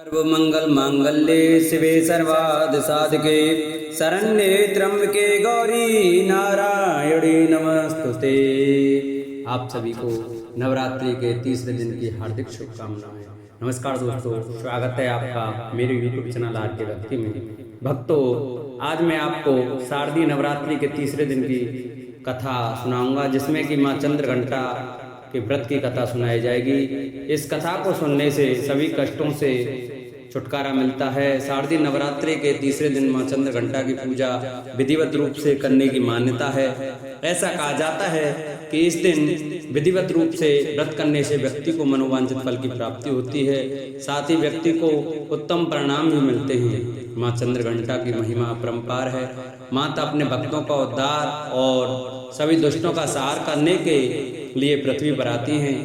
सर्वमंगल मांगल्ये शिवे सर्वार्थ साधके शरण्ये त्र्यंबके गौरी नारायणी नमस्तुते। आप सभी को नवरात्रि के तीसरे दिन की हार्दिक शुभकामनाएं। नमस्कार दोस्तों, स्वागत है आपका मेरे यूट्यूब चैनल आर के भक्ति में। भक्तों, आज मैं आपको शारदीय नवरात्रि के तीसरे दिन की कथा सुनाऊंगा, जिसमें कि माँ चंद्रघंटा के व्रत की कथा सुनाई जाएगी। इस कथा को सुनने से सभी कष्टों से छुटकारा मिलता है। शारदीय नवरात्रि के तीसरे दिन माँ चंद्रघंटा की पूजा विधिवत रूप से करने की मान्यता है। ऐसा कहा जाता है कि इस दिन विधिवत रूप से व्रत करने से व्यक्ति को मनोवांछित फल की प्राप्ति होती है, साथ ही व्यक्ति को उत्तम परिणाम भी मिलते हैं। माँ चंद्रघंटा की महिमा अपरंपार है। माता अपने भक्तों का उद्धार और सभी दुष्टों का संहार करने के लिए पृथ्वी पर आती हैं।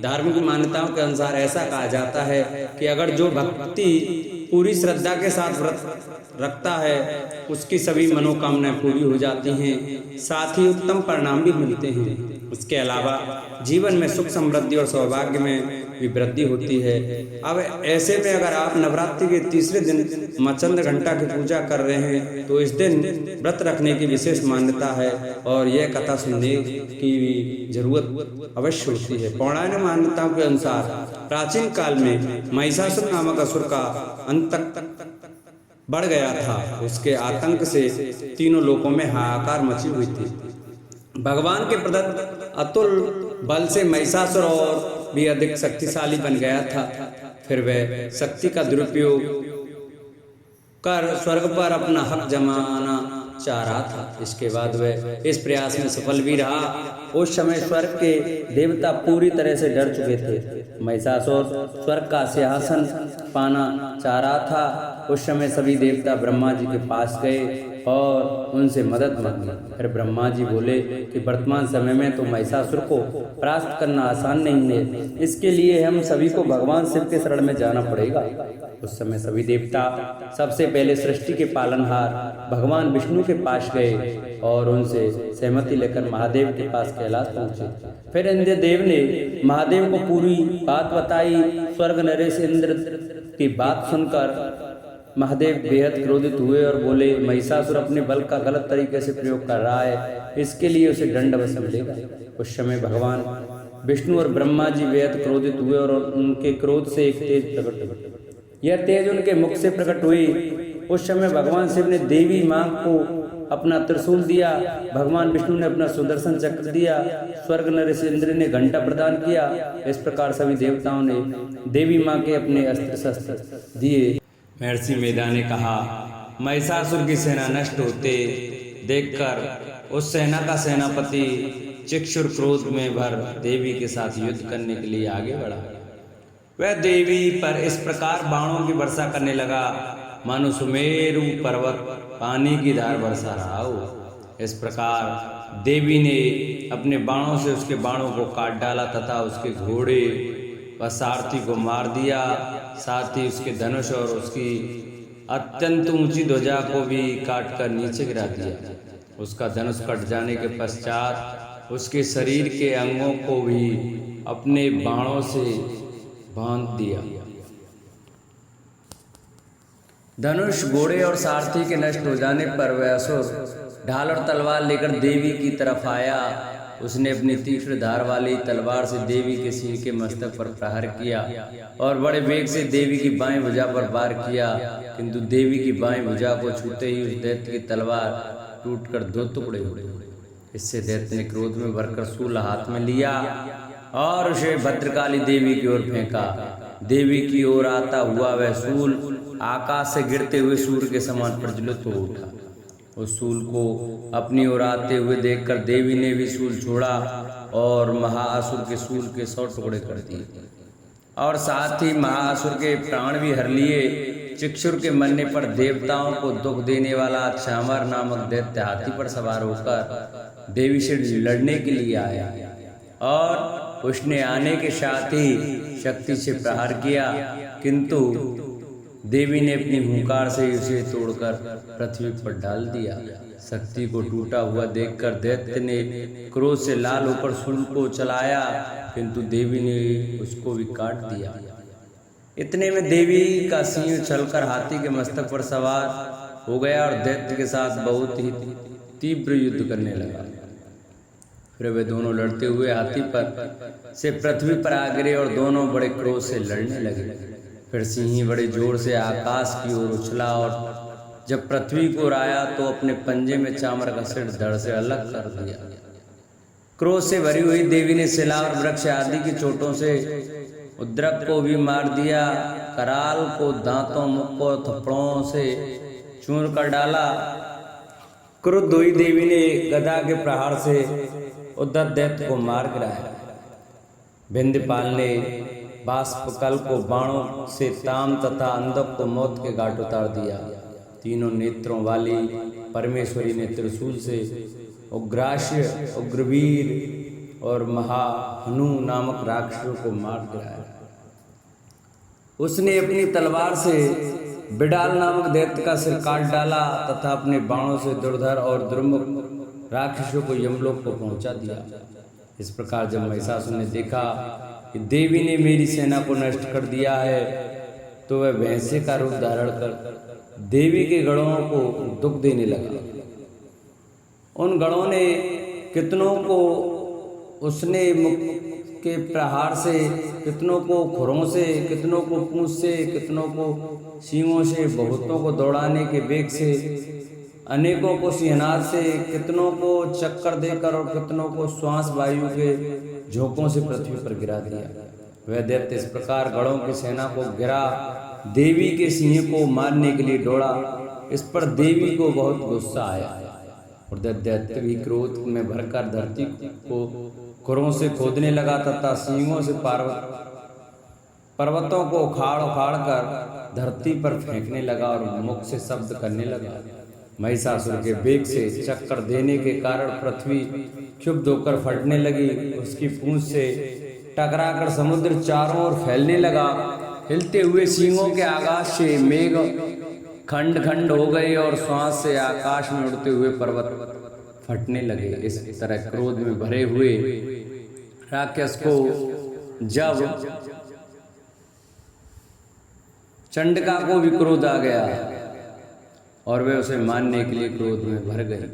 धार्मिक मान्यताओं के अनुसार ऐसा कहा जाता है कि अगर जो भक्ति पूरी श्रद्धा के साथ व्रत रखता है, उसकी सभी मनोकामनाएं पूरी हो जाती हैं, साथ ही उत्तम परिणाम भी मिलते हैं। इसके अलावा जीवन में सुख समृद्धि और सौभाग्य में भी वृद्धि होती है। अब ऐसे में अगर आप नवरात्रि के तीसरे दिन माँ चंद्रघंटा की पूजा कर रहे हैं तो इस दिन व्रत रखने की विशेष मान्यता है और यह कथा सुनने की जरूरत अवश्य होती है। पौराणिक मान्यताओं के अनुसार प्राचीन काल में महिषासुर नामक असुर का अंत बढ़ गया था। उसके आतंक से तीनों लोकों में हाहाकार मची हुई थी। भगवान के प्रदत्त अतुल बल से महिषासुर और भी अधिक शक्तिशाली बन गया था। फिर वह शक्ति का दुरुपयोग कर स्वर्ग पर अपना हक जमाना चाह रहा था। इसके बाद वह इस प्रयास में सफल भी रहा। उस समय स्वर्ग के देवता पूरी तरह से डर चुके थे। महिषासुर स्वर्ग का सिंहासन पाना चाह रहा था। उस समय सभी देवता ब्रह्मा जी के पास गए और उनसे मदद मांगी। फिर ब्रह्मा जी बोले कि वर्तमान समय में तो महिषासुर को परास्त करना आसान नहीं है, इसके लिए हम सभी को भगवान शिव के शरण में जाना पड़ेगा। उस समय सभी देवता सबसे पहले सृष्टि के पालनहार भगवान विष्णु के पास गए और उनसे सहमति लेकर महादेव के पास कैलाश पहुंचे। फिर इंद्र देव ने महादेव को पूरी बात बताई। स्वर्ग नरेश इंद्र की बात सुनकर महादेव बेहद क्रोधित हुए और बोले, महिषासुर अपने बल का गलत तरीके से प्रयोग कर रहा है, इसके लिए उसे दंड अवश्य मिलेगा। उस समय भगवान विष्णु और ब्रह्मा जी बेहद क्रोधित हुए और उनके क्रोध से एक तेज प्रकट हुई। यह तेज उनके मुख से प्रकट हुई। उस समय भगवान शिव ने देवी मां को अपना त्रिशूल दिया, भगवान विष्णु ने अपना सुदर्शन चक्र दिया, स्वर्ग नरेश इंद्र ने घंटा प्रदान किया। इस प्रकार सभी देवताओं ने देवी मां के अपने अस्त्र शस्त्र दिए। महर्षि मेधा ने कहा, महिषासुर की सेना नष्ट होते देखकर उस सेना का सेनापति चिक्षुर क्रोध में भर देवी के साथ युद्ध करने के लिए आगे बढ़ा। वह देवी पर इस प्रकार बाणों की वर्षा करने लगा मानो सुमेरु पर्वत पानी की धार बरसा रहा हो। इस प्रकार देवी ने अपने बाणों से उसके बाणों को काट डाला तथा उसके घोड़े व सारथी को मार दिया, साथ ही उसके धनुष और उसकी अत्यंत ऊंची ध्वजा को भी काटकर नीचे गिरा दिया। उसका धनुष कट जाने के पश्चात उसके शरीर के अंगों को भी अपने बाणों से बांध दिया। धनुष, घोड़े और सारथी के नष्ट हो जाने पर वह असुर ढाल और तलवार लेकर देवी की तरफ आया। उसने अपनी तीक्ष्ण धार वाली तलवार से देवी के सिर के मस्तक पर प्रहार किया और बड़े वेग से देवी की बाएं भुजा पर वार किया, किंतु देवी की बाएं भुजा को छूते ही उस दैत्य की तलवार टूटकर दो टुकड़े हो गए। इससे दैत्य ने क्रोध में भरकर शूल हाथ में लिया और उसे भद्रकाली देवी की ओर फेंका। देवी की ओर आता हुआ वह शूल आकाश से गिरते हुए सूर्य के समान प्रज्वलित हो उठा। उस शूल को अपनी ओर आते हुए देखकर देवी ने भी शूल छोड़ा और महाअसुर के शूल के 100 टुकड़े कर दिए और साथ ही महाअसुर के प्राण भी हर लिए। चिक्षुर के मरने पर देवताओं को दुख देने वाला क्षामर नामक दैत्य हाथी पर सवार होकर देवी से लड़ने के लिए आया और उसने आने के साथ ही शक्ति से प्रहार किया, किंतु देवी ने अपनी हुंकार से उसे तोड़कर पृथ्वी पर डाल दिया। शक्ति को टूटा हुआ देखकर दैत्य ने क्रोध से लाल होकर शूल को चलाया, किंतु देवी ने उसको भी काट दिया। इतने में देवी का सिंह उछलकर हाथी के मस्तक पर सवार हो गया और दैत्य के साथ बहुत ही तीव्र युद्ध करने लगा। फिर वे दोनों लड़ते हुए हाथी पर से पृथ्वी पर आ गिरे और दोनों बड़े क्रोध से लड़ने लगे। फिर सिंह बड़े जोर से आकाश की ओर उछला और जब पृथ्वी को राया तो अपने पंजे में चामर का सिर धड़ से अलग कर दिया। क्रोध से भरी हुई देवी ने शिला और वृक्ष आदि की चोटों से उद्रक को भी मार दिया। कराल को दांतों, मुख को थप्पड़ों से चूर कर डाला। क्रुद्ध हुई देवी ने गदा के प्रहार से उद्धत दैत्य को मार गिराया। विंध्यपाल ने बाष्पकल को बाणों से ताम तथा अंधक को मौत के घाट उतार दिया। तीनों नेत्रों वाली परमेश्वरी ने त्रिशूल से उग्रास्य, उग्रवीर और महाहनु नामक राक्षसों को मार गिराया। उसने अपनी तलवार से बिडाल नामक दैत्य का सिर काट डाला तथा अपने बाणों से दुर्धर और दुर्मुख राक्षसों को यमलोक को पहुंचा दिया। इस प्रकार जब महिषासुर ने देखा कि देवी ने मेरी सेना को नष्ट कर दिया है तो वह भैंसे का रूप धारण कर देवी के गणों को दुख देने लगा। उन गणों ने कितनों को उसने मुख के प्रहार से, कितनों को खुरों से, कितनों को पूंछ से, कितनों को सींगों से, बहुतों को दौड़ाने के वेग से, अनेकों को सिंहनाद से, कितनों को चक्कर देकर और कितनों को श्वास वायु के झोंकों से पृथ्वी पर गिरा दिया। वह दैत्य इस प्रकार गणों की सेना को गिरा देवी के सिंह को मारने के लिए दौड़ा। इस पर देवी को बहुत गुस्सा आया और दैत्य भी क्रोध में भरकर धरती को खुरों से खोदने लगा तथा सींगों से पर्वतों को उखाड़ उखाड़ कर धरती पर फेंकने लगा और मुख से शब्द करने लगा। महिषासुर के वेग से चक्कर देने के कारण पृथ्वी क्षुब्ध होकर फटने लगी। उसकी पूंछ से टकराकर समुद्र चारों ओर फैलने लगा। हिलते हुए सींगों के आकाश से मेघ खंड खंड हो गए और श्वास से आकाश में उड़ते हुए पर्वत फटने लगे। इस तरह क्रोध में भरे हुए राक्षस को जब चंडिका को भी क्रोध आ गया और वे उसे मारने के लिए क्रोध में भर गए।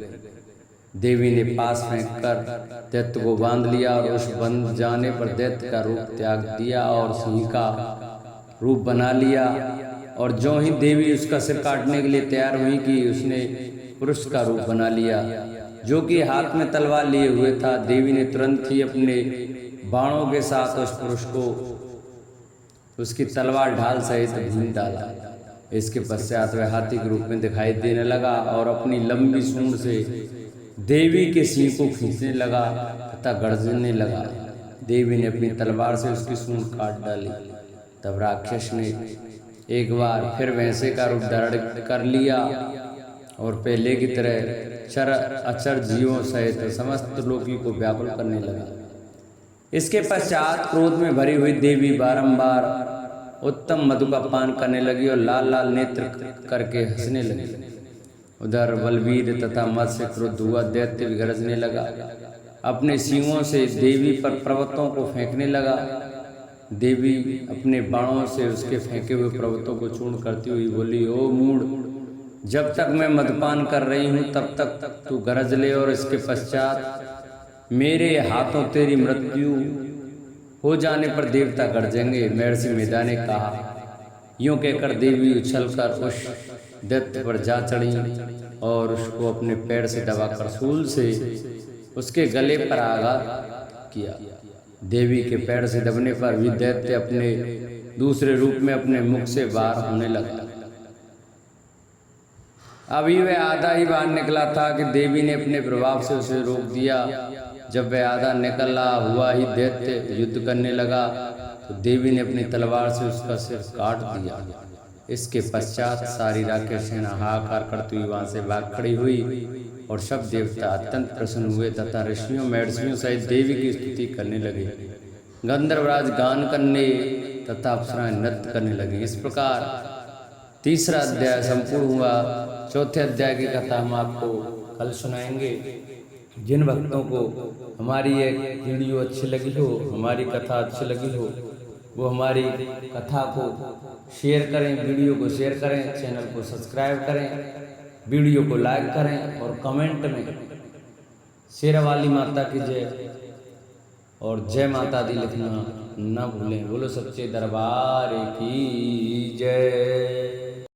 देवी ने पास फेंककर दैत्य को बांध लिया और उस बंध जाने पर दैत्य का रूप त्याग दिया और सिंह का रूप बना लिया। और जो ही देवी उसका सिर काटने के लिए तैयार हुई कि उसने पुरुष का रूप बना लिया जो कि हाथ में तलवार लिए हुए था। देवी ने तुरंत ही अपने बाणों के साथ उस पुरुष को उसकी तलवार ढाल सहित भून डाला। इसके पश्चात वह हाथी के रूप में दिखाई देने लगा और अपनी लंबी सूंड से देवी के सिंह को खींचने लगा तथा गर्जने लगा। देवी ने अपनी तलवार से उसकी सूंड काट डाली। तब राक्षस ने एक बार फिर भैंसे का रूप धारण कर लिया और पहले की तरह चर अचर जीवों सहित समस्त लोकी को व्याकुल करने लगा। इसके पश्चात क्रोध में भरी हुई देवी बारंबार उत्तम मधु का पान करने लगी और लाल लाल नेत्र करके हंसने लगी। उधर बलवीर तथा मत्स्य क्रुद्ध हुआ दैत्य भी गरजने लगा। अपने सींगों से देवी पर पर्वतों को फेंकने लगा। देवी अपने बाणों से उसके फेंके हुए पर्वतों को चूर्ण करती हुई बोली, ओ मूढ़, जब तक मैं मधुपान कर रही हूँ तब तक तू गरज ले और इसके पश्चात मेरे हाथों तेरी मृत्यु हो जाने पर देवता गरजेंगे। महर्षि मेधा ने कहा। यूं कहकर देवी उछलकर उस दैत्य पर जा चढ़ी और उसको अपने पैर से दबाकर सूल से उसके गले पर आघात किया। देवी के पैर से दबने पर भी दैत्य अपने दूसरे रूप में अपने मुख से बाहर होने लगा। अभी वह आधा ही बाहर निकला था कि देवी ने अपने प्रभाव से उसे रोक दिया। जब वह आधा निकला हुआ ही दैत्य युद्ध करने लगा तो देवी ने अपनी तलवार से उसका सिर काट दिया। इसके पश्चात सारी राक्षस सेना हाहाकार करती हुई वहां से भाग खड़ी हुई और सब देवता अत्यंत प्रसन्न हुए तथा ऋषियों महर्षियों सहित देवी की स्तुति करने लगे। गंधर्वराज गान करने तथा अप्सराएं नृत्य करने लगी। इस प्रकार तीसरा अध्याय संपूर्ण हुआ। चौथे अध्याय की कथा हम आपको कल सुनाएंगे। जिन भक्तों को हमारी ये वीडियो अच्छी लगी हो, हमारी कथा अच्छी लगी हो, वो हमारी कथा को शेयर करें, वीडियो को शेयर करें, चैनल को सब्सक्राइब करें, वीडियो को लाइक करें और कमेंट में शेरावाली माता की जय और जय माता दी लिखना न भूलें। बोलो सच्चे दरबार की जय।